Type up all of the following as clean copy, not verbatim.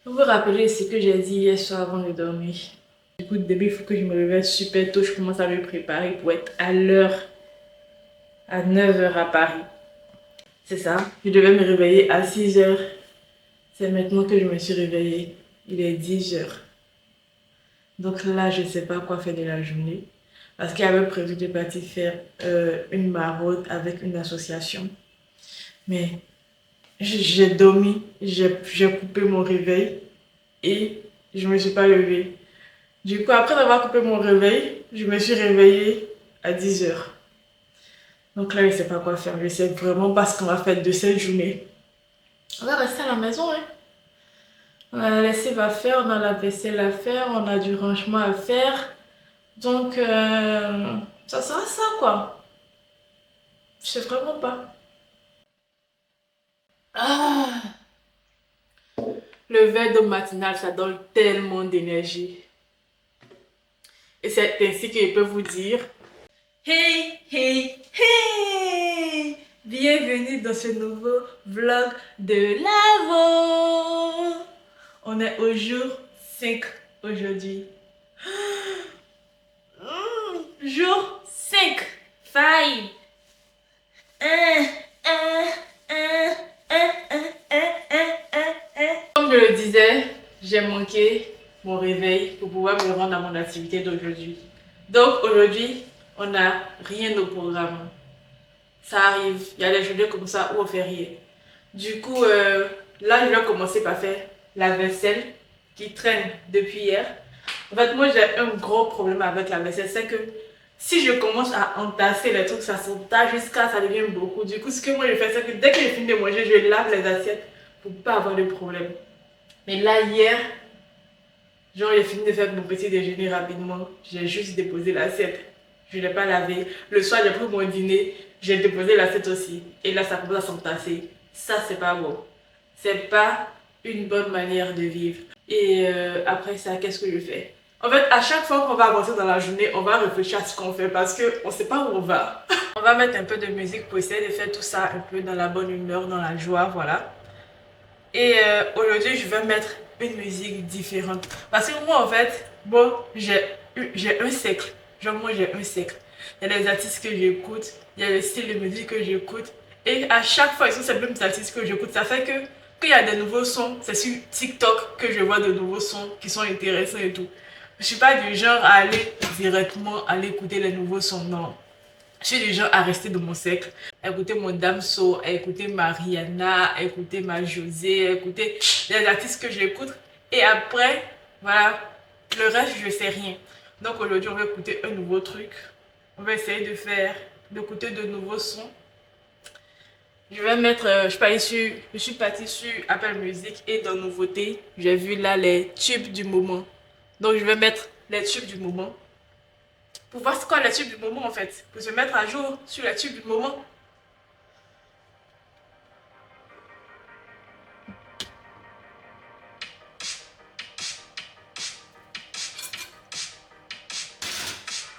Vous vous rappelez ce que j'ai dit hier soir avant de dormir? Du coup, début, il faut que je me réveille super tôt. Je commence à me préparer pour être à l'heure, à 9 h à Paris. C'est ça. Je devais me réveiller à 6 h. C'est maintenant que je me suis réveillée. Il est 10 h. Donc là, je ne sais pas quoi faire de la journée. Parce qu'il avait prévu de partir faire une maraude avec une association. Mais j'ai dormi, j'ai coupé mon réveil et je ne me suis pas levée. Du coup, après avoir coupé mon réveil, je me suis réveillée à 10 h. Donc là, je ne sais pas quoi faire. Je ne sais vraiment pas ce qu'on va faire de cette journée. On va rester à la maison, hein. On a la lessive à faire, on a la vaisselle à faire, on a du rangement à faire. Donc, ça sera ça, quoi. Je sais vraiment pas. Ah, le verre d'eau matinal, ça donne tellement d'énergie. Et c'est ainsi que je peux vous dire, hey, hey, hey! Bienvenue dans ce nouveau vlog de Lavo! On est au jour 5 aujourd'hui. Jour 5! 5! Comme je le disais, j'ai manqué mon réveil pour pouvoir me rendre à mon activité d'aujourd'hui. Donc aujourd'hui, on n'a rien au programme. Ça arrive, il y a des journées comme ça où on fait rien. Du coup, là, je vais commencer par faire la vaisselle qui traîne depuis hier. En fait, moi, j'ai un gros problème avec la vaisselle, c'est que si je commence à entasser les trucs, ça s'entasse jusqu'à ça devient beaucoup. Du coup, ce que moi je fais, c'est que dès que j'ai fini de manger, je lave les assiettes pour pas avoir de problème. Mais là, hier, genre, j'ai fini de faire mon petit déjeuner rapidement. J'ai juste déposé l'assiette. Je ne l'ai pas lavé. Le soir, j'ai pris mon dîner. J'ai déposé l'assiette aussi. Et là, ça commence à s'entasser. Ça, c'est pas bon. C'est pas une bonne manière de vivre. Et après ça, qu'est-ce que je fais? En fait, à chaque fois qu'on va avancer dans la journée, on va réfléchir à ce qu'on fait parce qu'on ne sait pas où on va. On va mettre un peu de musique pour essayer de faire tout ça un peu dans la bonne humeur, dans la joie, voilà. Et aujourd'hui, je vais mettre une musique différente. Parce que moi, en fait, bon, j'ai un cycle. Genre, moi, j'ai un cycle. Il y a les artistes que j'écoute, il y a le style de musique que j'écoute. Et à chaque fois, ils sont ces mêmes artistes que j'écoute. Ça fait que, qu'il y a des nouveaux sons, c'est sur TikTok que je vois de nouveaux sons qui sont intéressants et tout. Je suis pas du genre à aller directement aller écouter les nouveaux sons, non. Je suis du genre à rester dans mon cercle, à écouter mon Damso, à écouter Mariana, à écouter ma José, à écouter les artistes que j'écoute. Et après, voilà, le reste, je sais rien. Donc aujourd'hui, on va écouter un nouveau truc. On va essayer d'écouter de nouveaux sons. Je vais mettre, je suis partie sur Apple Music et dans Nouveautés, j'ai vu là les tubes du moment. Donc je vais mettre les tubes du moment. Pour voir c'est quoi les tubes du moment en fait. Pour se mettre à jour sur les tubes du moment.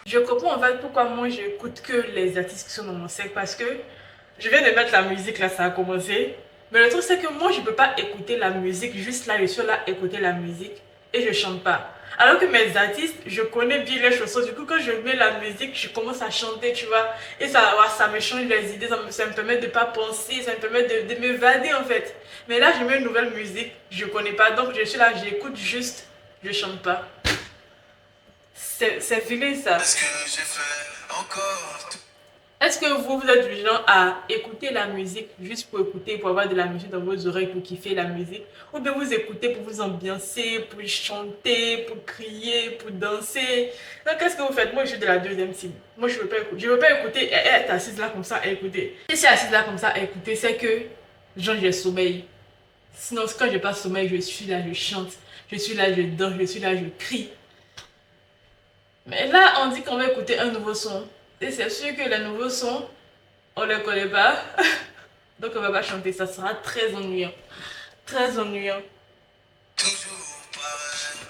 Je comprends en fait pourquoi moi j'écoute que les artistes qui sont dans mon cercle parce que je viens de mettre la musique là, ça a commencé. Mais le truc c'est que moi je peux pas écouter la musique juste là, je suis là écouter la musique et je chante pas. Alors que mes artistes, je connais bien les chansons, du coup quand je mets la musique, je commence à chanter, tu vois. Et ça me change les idées, ça me permet de pas penser, ça me permet de m'évader en fait. Mais là je mets une nouvelle musique, je connais pas, donc je suis là, j'écoute juste, je chante pas. C'est fini ça. Est-ce que j'ai fait encore? Est-ce que vous êtes du genre à écouter la musique juste pour écouter, pour avoir de la musique dans vos oreilles, pour kiffer la musique? Ou bien vous écoutez pour vous ambiancer, pour chanter, pour crier, pour danser? Donc qu'est-ce que vous faites? Moi je suis de la deuxième team. Moi je veux pas écouter. Je veux pas écouter et être assise là comme ça à écouter. Si je suis assise là comme ça à écouter, c'est que genre j'ai sommeil. Sinon quand j'ai pas sommeil, je suis là, je chante. Je suis là, je danse, je suis là, je crie. Mais là, on dit qu'on va écouter un nouveau son. Et c'est sûr que les nouveaux sons, on ne les connaît pas. Donc on va pas chanter. Ça sera très ennuyant. Très ennuyant. Toujours pareil.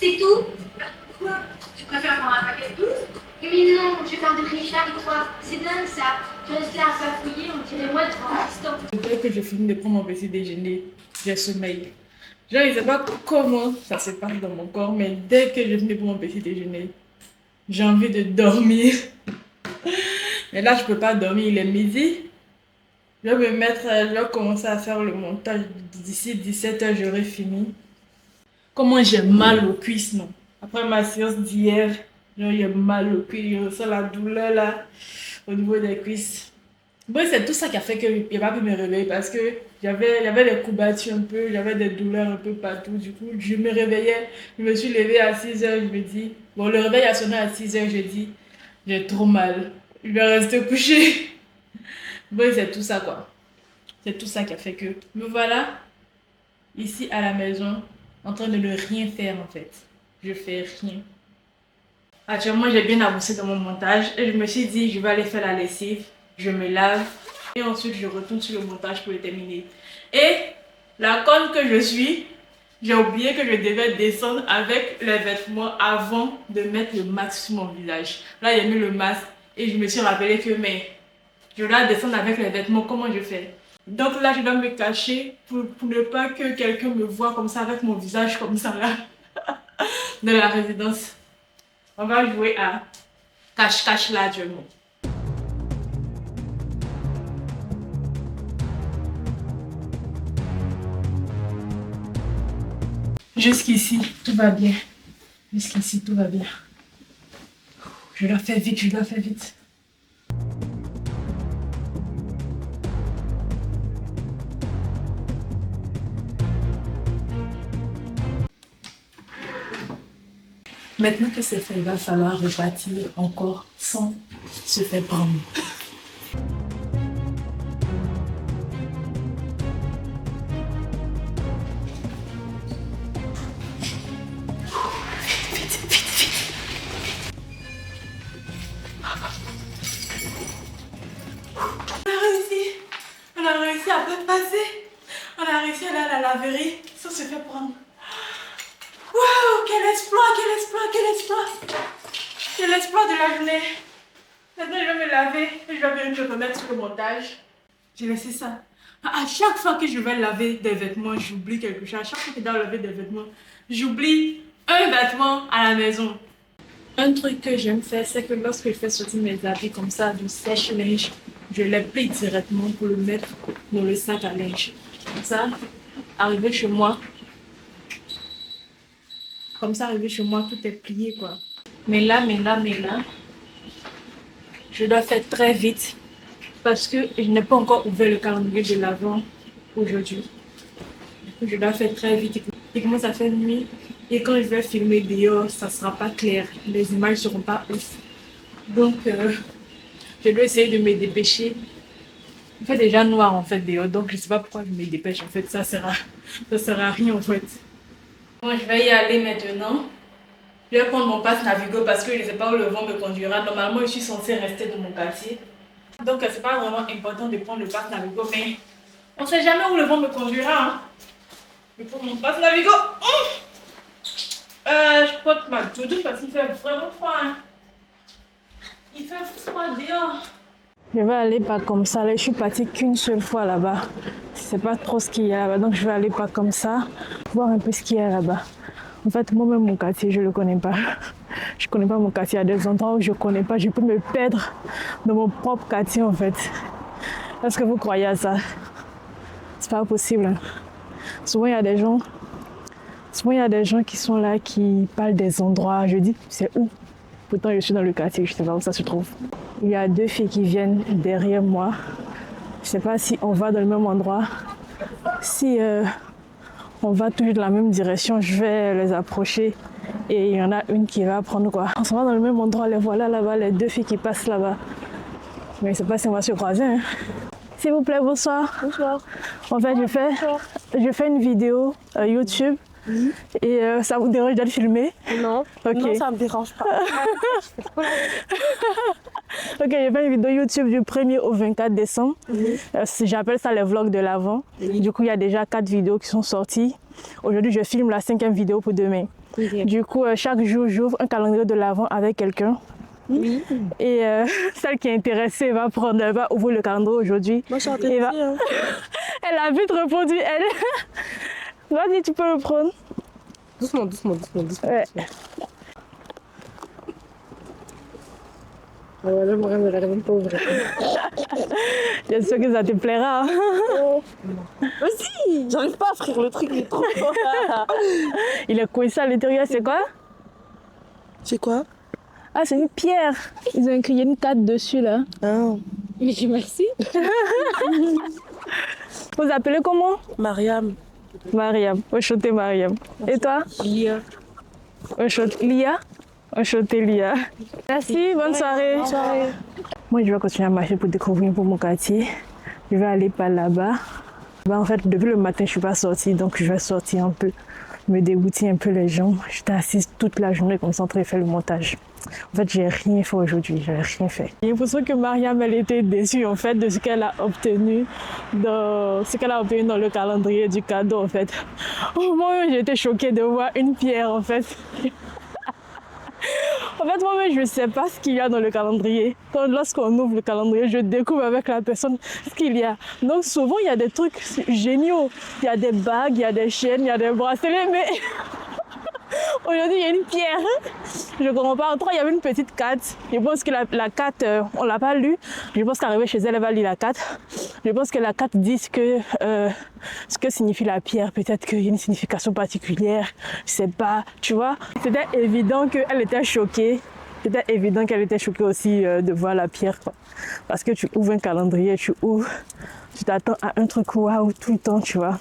C'est tout? Quoi? Tu préfères prendre un paquet de 12? Mais non, je parle de Richard et toi. C'est dingue ça. Tu restes là à bafouiller, on dirait moi devant un assistant. Dès que je finis de prendre mon petit déjeuner, j'ai sommeil. Genre, je ne sais pas comment ça se passe dans mon corps, mais dès que je finis de prendre mon petit déjeuner, j'ai envie de dormir. Mais là, je peux pas dormir, il est midi. Je vais me mettre, je vais commencer à faire le montage. D'ici 17h, j'aurai fini. Comment j'ai mal aux cuisses, non? Après ma séance d'hier, j'ai mal aux cuisses, je ressens la douleur là, au niveau des cuisses. Bon, c'est tout ça qui a fait que je n'ai pas pu me réveiller parce que j'avais des courbatures un peu, j'avais des douleurs un peu partout. Du coup, je me réveillais, je me suis levée à 6h, je me dis, bon, le réveil a sonné à 6h, je dis, j'ai trop mal, je vais rester couchée. Bon, c'est tout ça quoi. C'est tout ça qui a fait que me voilà ici à la maison en train de ne rien faire en fait. Je fais rien. Actuellement, j'ai bien avancé dans mon montage et je me suis dit, je vais aller faire la lessive, je me lave et ensuite je retourne sur le montage pour le terminer. Et la conne que je suis, j'ai oublié que je devais descendre avec les vêtements avant de mettre le masque sur mon visage. Là, j'ai mis le masque et je me suis rappelé que mais je dois descendre avec les vêtements, comment je fais? Donc là, je dois me cacher pour ne pas que quelqu'un me voie comme ça avec mon visage comme ça là dans la résidence. On va jouer à cache-cache là actuellement. Jusqu'ici, tout va bien. Jusqu'ici, tout va bien. Je dois faire vite, je dois faire vite. Maintenant que c'est fait, il va falloir repartir encore sans se faire prendre. On a réussi à pas passer. On a réussi à aller à la laverie sans se faire prendre. Waouh, quel exploit, quel exploit, quel exploit. C'est l'exploit de la journée. Maintenant, je vais me laver et je vais venir me remettre sur le montage. J'ai laissé ça. À chaque fois que je vais laver des vêtements, j'oublie quelque chose. À chaque fois que je dois laver des vêtements, j'oublie un vêtement à la maison. Un truc que j'aime faire, c'est que lorsque je fais sortir mes habits comme ça du sèche-linge, je les plie directement pour le mettre dans le sac à linge. Comme ça, arrivé chez moi, tout est plié quoi. Mais là, je dois faire très vite parce que je n'ai pas encore ouvert le calendrier de l'Avent aujourd'hui. Je dois faire très vite. Il commence à faire nuit et quand je vais filmer dehors, ça ne sera pas clair. Les images ne seront pas ouf. Donc, je dois essayer de me dépêcher. Il fait déjà noir en fait dehors, donc je ne sais pas pourquoi je me dépêche. En fait, ça sert à rien en fait. Bon, je vais y aller maintenant. Je vais prendre mon pass Navigo parce que je ne sais pas où le vent me conduira. Normalement, je suis censée rester dans mon quartier. Donc, c'est pas vraiment important de prendre le pass Navigo, mais on ne sait jamais où le vent me conduira. Hein. Je prends mon pass Navigo. Je porte ma doudou parce qu'il fait vraiment froid. Hein. Il fait froid dehors. Je vais aller pas comme ça. Là, je suis partie qu'une seule fois là-bas. Je sais pas trop ce qu'il y a là-bas, donc je vais aller pas comme ça, voir un peu ce qu'il y a là-bas. En fait, moi-même, mon quartier, je le connais pas. Je connais pas mon quartier. Il y a des endroits où je connais pas. Je peux me perdre dans mon propre quartier, en fait. Est-ce que vous croyez à ça? C'est pas possible. Hein. Souvent, il y a des gens qui sont là, qui parlent des endroits. Je dis, c'est où? Pourtant, je suis dans le quartier. Je sais pas où ça se trouve. Il y a deux filles qui viennent derrière moi. Je sais pas si on va dans le même endroit. Si on va toujours dans la même direction, je vais les approcher et il y en a une qui va prendre quoi. On s'en va dans le même endroit, les voilà là-bas, les deux filles qui passent là-bas. Mais je sais pas si on va se croiser. Hein. S'il vous plaît, bonsoir. Bonsoir. En fait, je fais une vidéo YouTube. Et ça vous dérange de le filmer? Non, okay. Non, ça me dérange pas. Ok, j'ai fait une vidéo YouTube du 1er au 24 décembre. J'appelle ça les vlogs de l'Avent. Du coup, il y a déjà 4 vidéos qui sont sorties. Aujourd'hui, je filme la 5e vidéo pour demain. Ok. Du coup, chaque jour, j'ouvre un calendrier de l'Avent avec quelqu'un. Oui. Et celle qui est intéressée va ouvrir le calendrier aujourd'hui. Moi, je suis en Et va- hein. Elle a vite répondu, elle. Vas-y, tu peux le prendre. Doucement. Ouais. Ah ouais, là, moi, je ne même pas ouvrir. J'espère que ça te plaira. Vas-y. J'arrive pas à ouvrir le truc, il est trop fort. Il est coincé à l'intérieur, c'est quoi? C'est quoi? Ah, c'est une pierre. Ils ont écrit une carte dessus, là. Ah. Mais merci. Vous appelez comment? Mariam. Mariam. Enchanté, Mariam. Et toi? Lia. Enchanté, Lia. Enchanté, Lia. Merci, bonne soirée. Bonne soirée. Moi, je vais continuer à marcher pour découvrir pour mon quartier. Je vais aller par là-bas. En fait, depuis le matin, je ne suis pas sortie, donc je vais sortir un peu, me dégoûter un peu les jambes. J'étais assise toute la journée comme ça en train de faire le montage. En fait, j'ai rien fait aujourd'hui, j'ai rien fait. J'ai l'impression que Mariam, elle était déçue en fait de ce qu'elle a obtenu dans le calendrier du cadeau en fait. Moi-même, j'ai été choquée de voir une pierre en fait. En fait, moi-même, je ne sais pas ce qu'il y a dans le calendrier. Lorsqu'on ouvre le calendrier, je découvre avec la personne ce qu'il y a. Donc, souvent, il y a des trucs géniaux. Il y a des bagues, il y a des chaînes, il y a des bracelets, mais aujourd'hui, il y a une pierre. Je ne comprends pas. En tout cas, il y avait une petite carte. Je pense que la carte, on ne l'a pas lue. Je pense qu'arrivée chez elle, elle va lire la carte. Je pense que la carte dit ce que signifie la pierre. Peut-être qu'il y a une signification particulière. Je ne sais pas. Tu vois, c'était évident qu'elle était choquée. C'était évident qu'elle était choquée aussi de voir la pierre, quoi. Parce que tu ouvres un calendrier, tu t'attends à un truc waouh tout le temps, tu vois.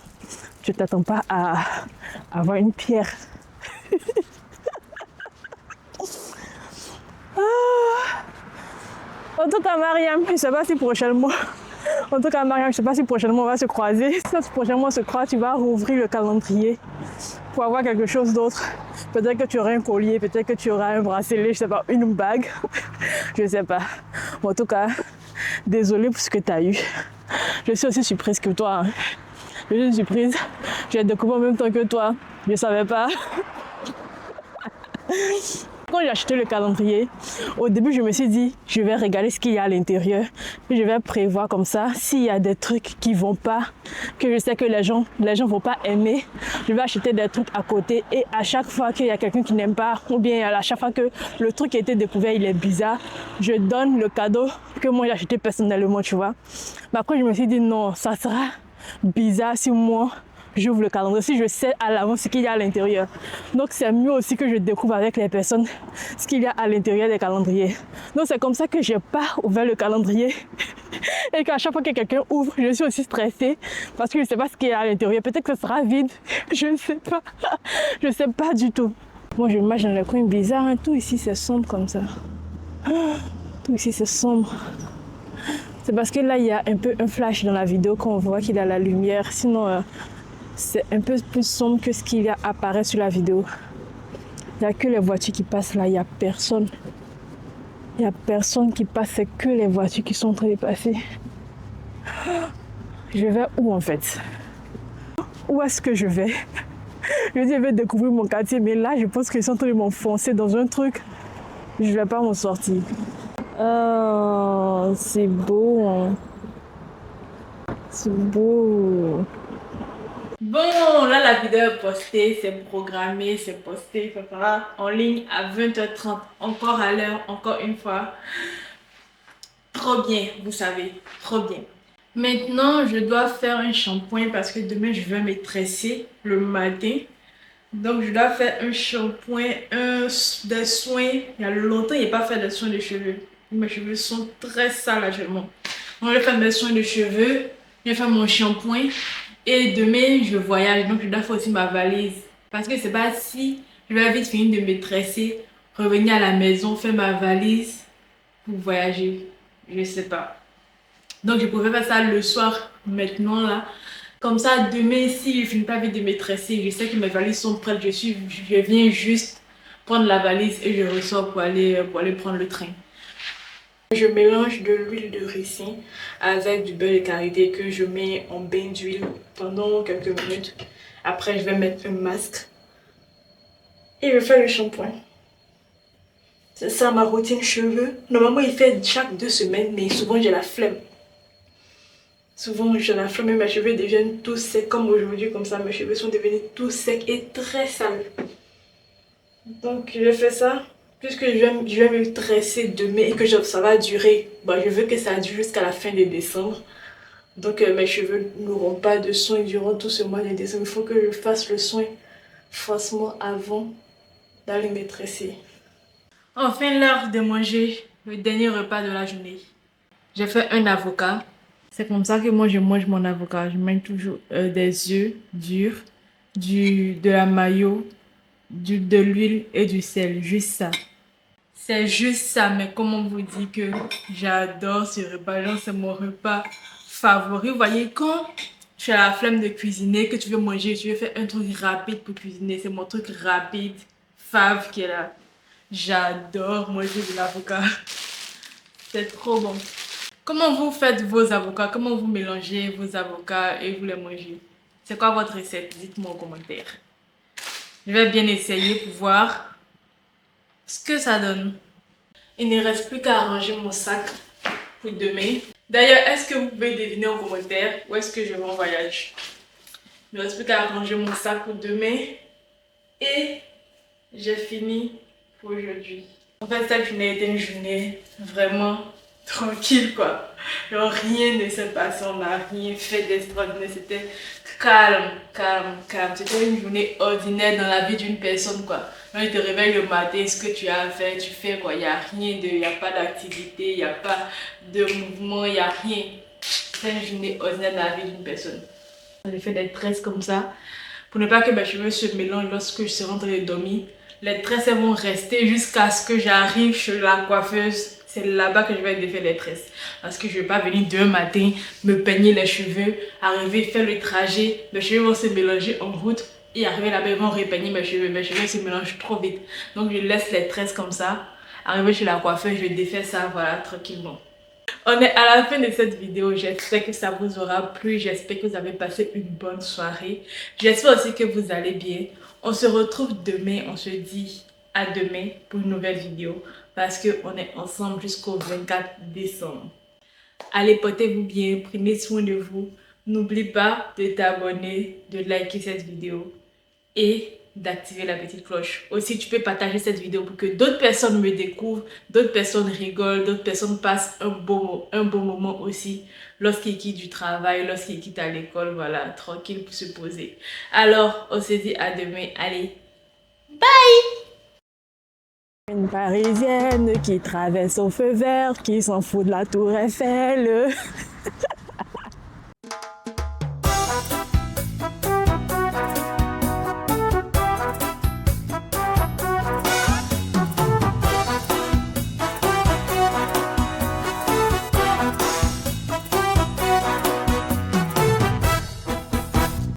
Tu t'attends pas à avoir une pierre. En tout cas, Mariam, je ne sais pas si prochainement. En tout cas, Mariam, je ne sais pas si prochainement on va se croiser. Si prochainement on se croise, tu vas rouvrir le calendrier pour avoir quelque chose d'autre. Peut-être que tu auras un collier, peut-être que tu auras un bracelet, je ne sais pas, une bague. Je ne sais pas. Bon, en tout cas, désolée pour ce que tu as eu. Je suis aussi surprise que toi. Hein. Je suis surprise. J'ai découvert en même temps que toi. Je ne savais pas. Quand j'ai acheté le calendrier, au début je me suis dit je vais regarder ce qu'il y a à l'intérieur, je vais prévoir comme ça s'il y a des trucs qui vont pas, que je sais que les gens vont pas aimer, je vais acheter des trucs à côté et à chaque fois qu'il y a quelqu'un qui n'aime pas ou bien à chaque fois que le truc qui a été découvert il est bizarre, je donne le cadeau que moi j'ai acheté personnellement, tu vois. Mais après je me suis dit non, ça sera bizarre si moi j'ouvre le calendrier, si je sais à l'avance ce qu'il y a à l'intérieur. Donc c'est mieux aussi que je découvre avec les personnes ce qu'il y a à l'intérieur des calendriers. Donc c'est comme ça que je n'ai pas ouvert le calendrier. Et qu'à chaque fois que quelqu'un ouvre, je suis aussi stressée parce que je ne sais pas ce qu'il y a à l'intérieur. Peut-être que ce sera vide, je ne sais pas. Je ne sais pas du tout. Moi je m'imagine le coin bizarre, hein. Tout ici c'est sombre comme ça. Tout ici c'est sombre. C'est parce que là il y a un peu un flash dans la vidéo qu'on voit qu'il y a la lumière. Sinon c'est un peu plus sombre que ce qu'il y a apparaît sur la vidéo. Il n'y a que les voitures qui passent là, il n'y a personne. Il n'y a personne qui passe, c'est que les voitures qui sont en train de passer. Je vais où en fait? Où est-ce que je vais? Je dis je vais découvrir mon quartier, mais là je pense qu'ils sont en train de m'enfoncer dans un truc. Je ne vais pas m'en sortir. Oh, c'est beau. Hein. C'est beau. Bon, là, la vidéo est postée, c'est programmé, c'est posté, ça sera en ligne à 20h30, encore à l'heure, encore une fois. Trop bien, vous savez, trop bien. Maintenant, je dois faire un shampoing parce que demain, je vais me tresser le matin. Donc, je dois faire un shampoing, des soins. Il y a longtemps, il n'y a pas fait de soins de cheveux. Mes cheveux sont très sales actuellement. Donc, je vais faire mes soins de cheveux, je vais faire mon shampoing. Et demain, je voyage, donc je dois faire aussi ma valise. Parce que c'est pas si je vais vite finir de me tresser, revenir à la maison, faire ma valise pour voyager. Je sais pas. Donc je pourrais faire ça le soir, maintenant là. Comme ça, demain, si je finis pas vite de me tresser, je sais que mes valises sont prêtes. Je viens juste prendre la valise et je ressors pour aller prendre le train. Je mélange de l'huile de ricin avec du beurre de karité que je mets en bain d'huile pendant quelques minutes. Après, je vais mettre un masque. et je fais le shampoing. C'est ça ma routine cheveux. Normalement, il fait chaque 2 semaines, mais souvent j'ai la flemme. Souvent, j'ai la flemme et mes cheveux deviennent tout secs, comme aujourd'hui, comme ça. Mes cheveux sont devenus tout secs et très sales. Donc, je fais ça. Puisque je vais me tresser demain et que ça va durer. Bah, je veux que ça dure jusqu'à la fin de décembre. Donc, mes cheveux n'auront pas de soin durant tout ce mois de décembre. Il faut que je fasse le soin forcément avant d'aller me tresser. Enfin, l'heure de manger le dernier repas de la journée. J'ai fait un avocat. C'est comme ça que moi je mange mon avocat. Je mange toujours des œufs durs, de la mayo, de l'huile et du sel. Juste ça. C'est juste ça, mais comment vous dire que j'adore ce repas. Genre, c'est mon repas favori. Vous voyez, quand tu as la flemme de cuisiner, que tu veux manger, tu veux faire un truc rapide pour cuisiner, c'est mon truc rapide, fave qui est là. J'adore manger de l'avocat. C'est trop bon. Comment vous faites vos avocats? Comment vous mélangez vos avocats et vous les mangez? C'est quoi votre recette? Dites-moi en commentaire. Je vais bien essayer pour voir ce que ça donne. Il ne reste plus qu'à arranger mon sac pour demain. D'ailleurs, est-ce que vous pouvez deviner en commentaire où est-ce que je vais en voyage? Il ne reste plus qu'à arranger mon sac pour demain. Et j'ai fini pour aujourd'hui. En fait, cette journée était une journée vraiment tranquille, quoi. Genre, rien ne s'est passé, on n'a rien fait d'extraordinaire. C'était calme, calme, calme. C'était une journée ordinaire dans la vie d'une personne, quoi. Quand tu te réveilles le matin, ce que tu as à faire, tu fais quoi. Il n'y a rien de... Il n'y a pas d'activité, il n'y a pas de mouvement, il n'y a rien. C'est une journée ordinaire dans la vie d'une personne. J'ai fait des tresses comme ça pour ne pas que mes cheveux se mélangent lorsque je serai en train de dormir. Les tresses elles vont rester jusqu'à ce que j'arrive chez la coiffeuse. C'est là-bas que je vais défaire les tresses. Parce que je ne vais pas venir demain matin me peigner les cheveux, arriver, faire le trajet. Mes cheveux vont se mélanger en route et arriver là-bas, ils vont repeigner mes cheveux. Mes cheveux se mélangent trop vite. Donc je laisse les tresses comme ça. Arriver chez la coiffeuse, je défais ça, voilà, tranquillement. On est à la fin de cette vidéo. J'espère que ça vous aura plu. J'espère que vous avez passé une bonne soirée. J'espère aussi que vous allez bien. On se retrouve demain. On se dit à demain pour une nouvelle vidéo. Parce qu'on est ensemble jusqu'au 24 décembre. Allez, portez-vous bien. Prenez soin de vous. N'oublie pas de t'abonner, de liker cette vidéo. Et d'activer la petite cloche. Aussi, tu peux partager cette vidéo pour que d'autres personnes me découvrent, d'autres personnes rigolent, d'autres personnes passent un bon moment aussi lorsqu'ils quittent du travail, lorsqu'ils quittent à l'école, voilà, tranquille pour se poser. Alors, on se dit à demain. Allez, bye! Une Parisienne qui traverse au feu vert, qui s'en fout de la tour Eiffel.